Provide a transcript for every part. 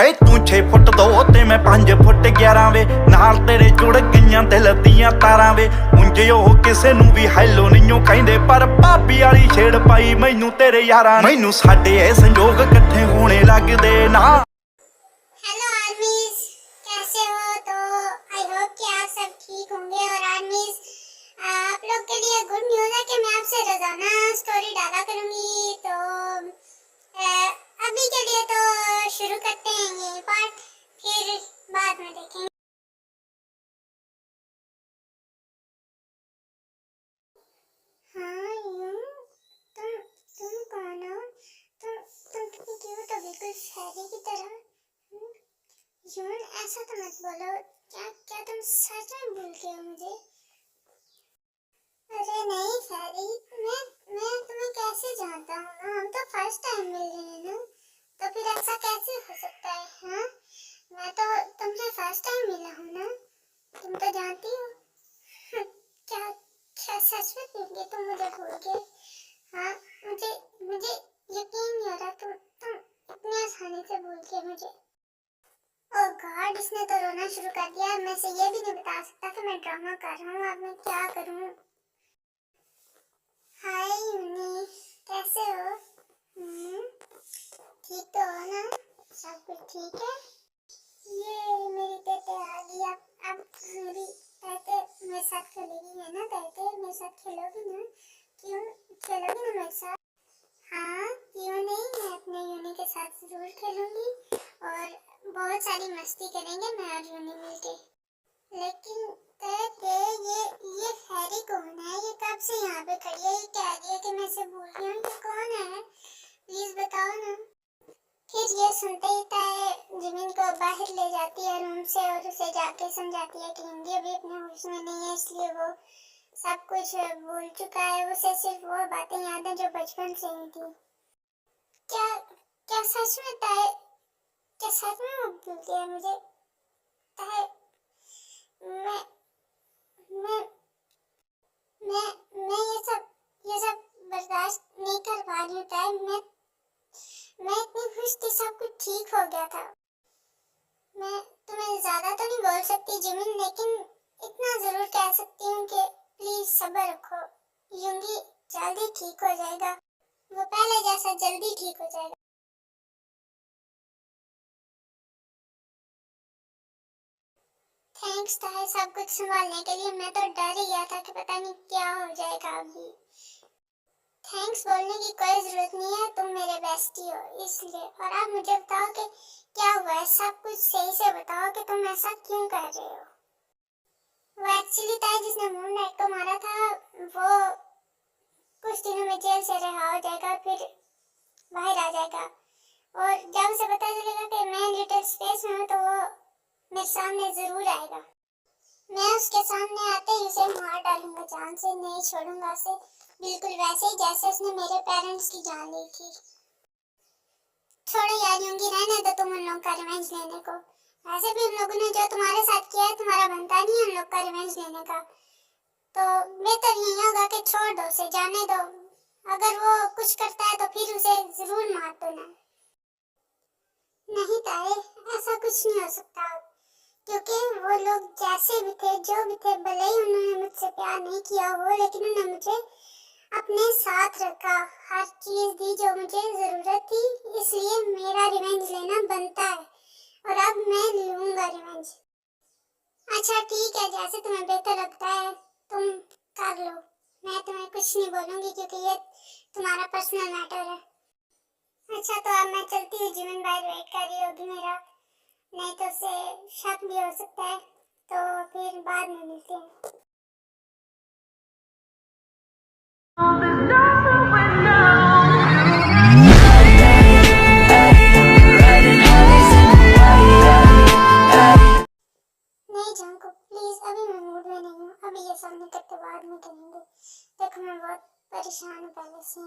वे तू 6 फुट 2 ते मैं 5 फुट 11 वे नाल तेरे जुड़ गईयां दिल दियां तारां वे उंज ओह किसे नू भी हैलो नहीं कहंदे पर भाभी वाली छेड़ पाई मैनू तेरे यारां मैनू साडे ए संजोग इकट्ठे होने लगदे ना। हेलो आर्मीज, कैसे हो? तो आई होप कि आप सब ठीक होंगे। और आर्मीज, आप लोग के लिए गुड न्यूज़ है कि मैं आपसे रोजाना स्टोरी डाला करूंगी। तो अभी के लिए तो शुरू करते हैं ये पार्ट, फिर बाद में देखेंगे। हाँ यूं, तुम कौन हो? तुम कितनी क्यूट हो, बिल्कुल फैरी की तरह। यूं ऐसा तो मत बोलो। क्या तुम सच में भूल गए हो मुझे? अरे नहीं फैरी, मैं तुम्हें कैसे जानता हूँ ना, हम तो फर्स्ट टाइम मिल रहे हैं ना, तो फिर ऐसा कैसे हो सकता है? हाँ, मैं तो तुमसे फर्स्ट टाइम मिला हूँ ना, तुम तो जानती हो। क्या क्या सच में भूल गए तुम मुझे? भूल गए? हाँ, मुझे मुझे यकीन नहीं हो रहा तुम इतनी आसानी से भूल गए मुझे। ओह गॉड, इसने तो रोना शुरू कर दिया। मैं से ये भी नहीं बता सकता कि मैं ड्रामा कर रहा हूँ। अब मैं क्या करूँ? हाय यूनी, कैसे हो? ठीक तो हो ना? सब कुछ ठीक है? ये मेरी तेते आ गई। अब मेरी तेते मेरे साथ खेलेगी, है ना? तेते मेरे साथ खेलोगी ना? क्यों खेलोगी ना मेरे साथ? हाँ क्यों नहीं, मैं अपने यूनी के साथ जरूर खेलूंगी और बहुत सारी मस्ती करेंगे मैं और यूनी मिलके। लेकिन ये फैरी कौन है? ये कब से यहाँ पे खड़ी है? ये कह रही है कि मैं इसे भूल गई हूँ। ये कौन है? प्लीज बताओ ना। फिर ये सुनते ही ताए जिमिन को बाहर ले जाती है रूम से और उसे जाके समझाती है कि हिंदी अभी अपने होश में नहीं है, इसलिए वो सब कुछ भूल चुका है। उसे सिर्फ वो बातें याद है जो बचपन से ही थी। क्या क्या सच में ताए? क्या सच में वो भूल गया मुझे? ताए, मैं मैं मैं ये सब बर्दाश्त नहीं कर पा रही हूँ ताए। मैं इतनी खुश थी, सब कुछ ठीक हो गया था। मैं तुम्हें ज्यादा तो नहीं बोल सकती जिमिन, लेकिन इतना जरूर कह सकती हूँ कि प्लीज सब्र रखो। यूंगी जल्दी ठीक हो जाएगा, वो पहले जैसा जल्दी ठीक हो जाएगा। थैंक्स ताए सब कुछ संभालने के लिए। मैं तो डर ही गया था कि पता नहीं क्या हो जाएगा अभी। थैंक्स बोलने की कोई जरूरत नहीं है, तुम मेरे बेस्टी हो इसलिए। और आप मुझे बताओ कि क्या हुआ है? सब कुछ सही से बताओ कि तुम ऐसा क्यों कर रहे हो? वो एक्चुअली था जिसने मून नाइट को मारा था, वो कुछ दिनों में जेल से रिहा हो जाएगा, फिर बाहर आ जाएगा। और जब उसे पता चलेगा कि मैं लिटिल स्पेस में हूँ तो वो मेरे सामने जरूर आएगा। मैं उसके सामने आते ही उसे मार डालूंगा, जान से नहीं छोड़ूंगा उसे, बिल्कुल वैसे ही जैसे उसने मेरे पेरेंट्स की जान ली थी। छोड़ो यार यूंगी, रहने दो तुम उन लोगों का रिवेंज लेने को। वैसे भी उन लोगों ने जो तुम्हारे साथ किया है तुम्हारा बनता नहीं है उन लोग का रिवेंज लेने का। तो बेहतर यही होगा कि छोड़ दो उसे, जाने दो। अगर वो कुछ करता है तो फिर उसे जरूर मार दो ना। नहीं ताए, ऐसा कुछ नहीं हो सकता, क्योंकि वो लोग जैसे भी थे जो भी थे, भले ही उन्होंने मुझसे प्यार नहीं किया हो, लेकिन उन्होंने मुझे अपने साथ रखा, हर चीज दी जो मुझे जरूरत थी, इसलिए मेरा रिवेंज लेना बनता है और अब मैं लूंगा रिवेंज। अच्छा ठीक है, जैसे तुम्हें बेहतर लगता है तुम कर लो, मैं तुम्हें कुछ नहीं बोलूंगी क्योंकि ये तुम्हारा पर्सनल मैटर है। अच्छा तो अब मैं चलती हूँ, जिमिन बाहर वेट कर रही होगी मेरा, नहीं तो उसे शक भी हो सकता है, तो फिर बाद में मिलते हैं। नहीं जानको प्लीज, अभी मैं मूड में नहीं हूँ, अभी ये सब नहीं करते, बाद में करेंगे। देखो मैं बहुत परेशान हूँ पहले से,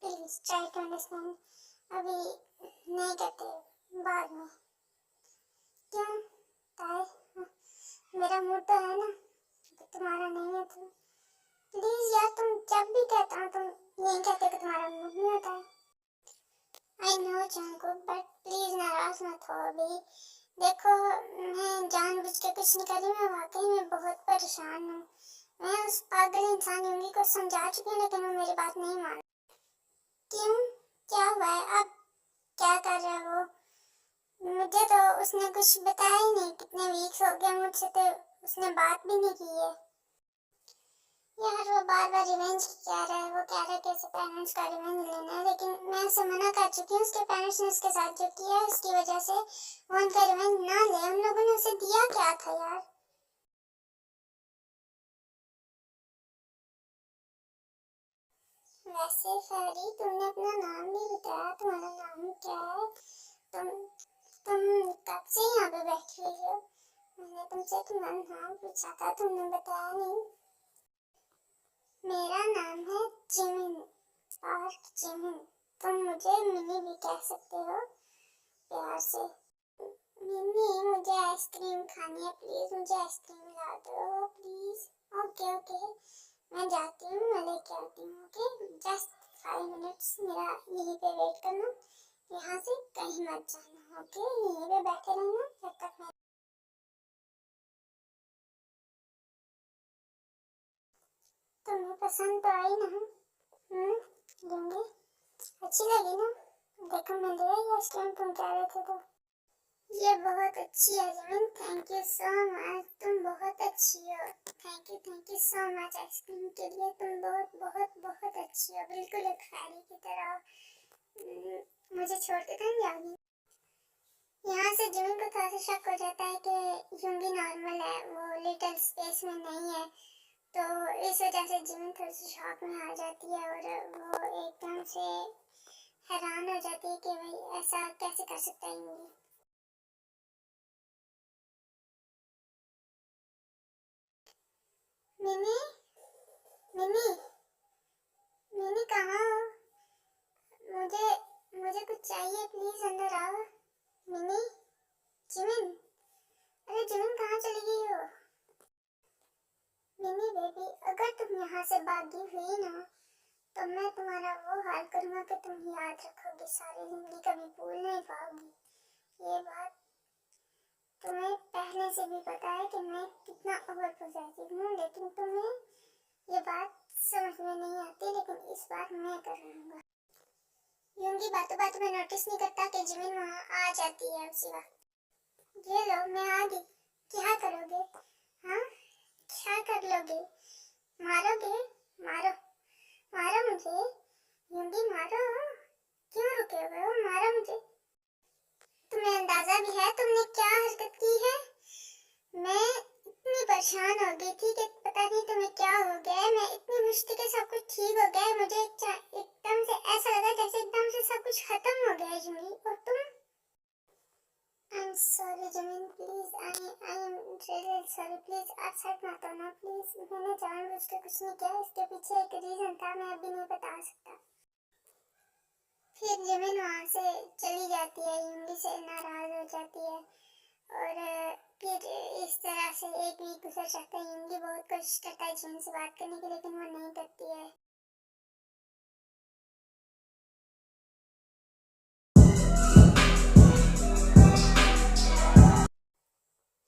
प्लीज ट्राई टू अंडरस्टैंड, अभी नहीं करते, बाद में। क्यों ताए? मेरा मूड तो है ना, तुम्हारा नहीं है तो प्लीज यार, तुम जब भी कहता हूँ तुम यही कहते कि तुम्हारा मूड नहीं होता है। I know Jungkook, but please नाराज मत हो अभी। देखो, मैं जानबूझ के कुछ नहीं कर रही, मैं वाकई में बहुत परेशान हूँ। मैं उस पागल इंसान युंगी को समझा चुकी हूँ, लेकिन वो मेरी बात नहीं मान। क्यों, क्या हुआ है? अब क्या कर रहा है वो? मुझे तो उसने कुछ बताया ही नहीं। कितने वीक्स हो गए मुझसे, तो उसने बात भी नहीं की है। यार वो बार बार रिवेंज कह रहा है। वो कह रहा है कि उसे पेरेंट्स का रिवेंज लेना है, लेकिन मैं उसे मना कर चुकी हूँ। उसके पेरेंट्स ने उसके साथ जो किया है उसकी वजह से वो उनका रिवेंज ना ले। उन लोगों ने उसे दिया क्या था यार? वैसे फैरी, तुमने अपना नाम नहीं बताया। तुम्हारा नाम क्या है? तुम कब से यहाँ पे बैठी हुई हो? मैंने तुमसे तुम्हारा नाम पूछा था, तुमने बताया नहीं। मेरा नाम है जिमिन, पार्क जिमिन। तुम मुझे मिनी भी कह सकते हो प्यार से। मिनी, मुझे आइसक्रीम खानी है, प्लीज मुझे आइसक्रीम ला दो प्लीज। ओके ओके, मैं जाती हूँ, मैं लेके आती हूँ। ओके, जस्ट 5 मिनट्स मेरा यहीं पे वेट करना, यहाँ से कहीं मत जाना। ओके, यहीं पे बैठे रहना जब तक मैं। तुम्हें पसंद तो आई ना? लूंगी, अच्छी लगी ना? देखो मैं ले आई आइसक्रीम, तुम कह रहे थे तो। ये बहुत अच्छी है Jimin, thank you so much. तुम बहुत अच्छी हो। Thank you so much ice cream के लिए। तुम बहुत बहुत बहुत अच्छी हो, बिल्कुल एक फैरी की तरह। मुझे छोड़ के कहीं जाओगी? यहाँ से जिमिन को थोड़ा सा शक हो जाता है कि युंगी नॉर्मल है, वो लिटिल स्पेस में नहीं है। तो इस वजह से जिमिन थोड़ी सी शॉक में आ जाती है और वो एकदम से हैरान हो जाती है कि भाई ऐसा कैसे कर सकता है युंगी। मिनी, मिनी, मिनी कहाँ हो? मुझे मुझे कुछ चाहिए, प्लीज अंदर आओ। मिनी, जिमिन, अरे जिमिन कहाँ चली गई हो? मिनी बेबी, अगर तुम यहाँ से भागी हुई ना, तो मैं तुम्हारा वो हाल करूँगा कि तुम याद रखोगी, सारी जिंदगी कभी भूल नहीं पाओगी। ये बात तुम्हें पहले से भी पता है कि मैं कितना ओवर पॉजिटिव हूँ, लेकिन तुम्हें ये बात समझ में नहीं आती। लेकिन इस बार मैं कर लूँगा। युंगी बातों बातों में नोटिस नहीं करता कि जिमिन वहाँ आ जाती है उसी वक्त। ये लो, मैं आ गई। क्या करोगे? हाँ, क्या कर लोगे? मारोगे? मारो, मारो मुझे। युंगी मारो, क्यों रुके हुए हो? मारो मुझे। तुम्हें अंदाजा भी है तुमने क्या हरकत की है? मैं इतनी परेशान हो गई थी कि पता नहीं तुम्हें क्या हो गया। मैं इतनी मुश्किल से सब कुछ ठीक हो गया, मुझे एकदम से ऐसा लगा जैसे एकदम से सब कुछ खत्म हो गया युंगी। और तुम? I am sorry Jimin, please, I am really sorry. Please upset मत होना प्लीज। मैंने जानबूझ के कुछ नहीं किया, इसके पीछे एक रीजन था, मैं अभी नहीं बता सकता। फिर जिमिन वहाँ से चली जाती है, युंगी से नाराज हो जाती है। और फिर इस तरह से एक वीक गुजर जाता है। युंगी बहुत कोशिश करता है जिमिन से बात करने की, लेकिन वो नहीं करती है।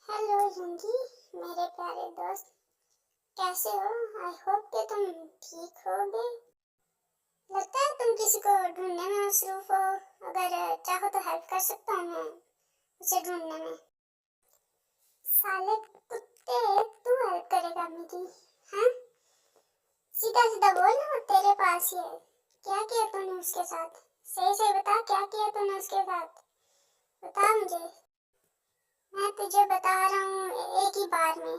हेलो युंगी, मेरे प्यारे दोस्त, कैसे हो? आई होप कि तुम ठीक होगे। लगता है तुम किसी को ढूंढने में मसरूफ हो। अगर चाहो तो हेल्प कर सकता हूँ मैं उसे ढूंढने में। साले कुत्ते, तू हेल्प करेगा मेरी? हाँ, सीधा सीधा बोल ना, तेरे पास ही है। क्या किया तूने उसके साथ? सही सही बता, क्या किया तूने उसके साथ? बता मुझे। मैं तुझे बता रहा हूँ एक ही बार में,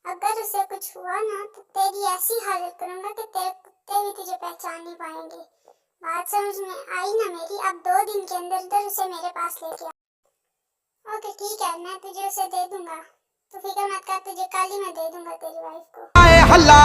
अगर उसे कुछ हुआ ना तो तेरी ऐसी हालत करूंगा कि तेरे कुत्ते भी तुझे पहचान नहीं पाएंगे। बात समझ में आई ना मेरी? अब 2 दिन के अंदर अंदर उसे मेरे पास लेके आ। ओके ठीक है, मैं तुझे उसे दे दूंगा, तो फिक्र मत कर, तुझे कल ही मैं दे दूंगा तेरी वाइफ को। हल्ला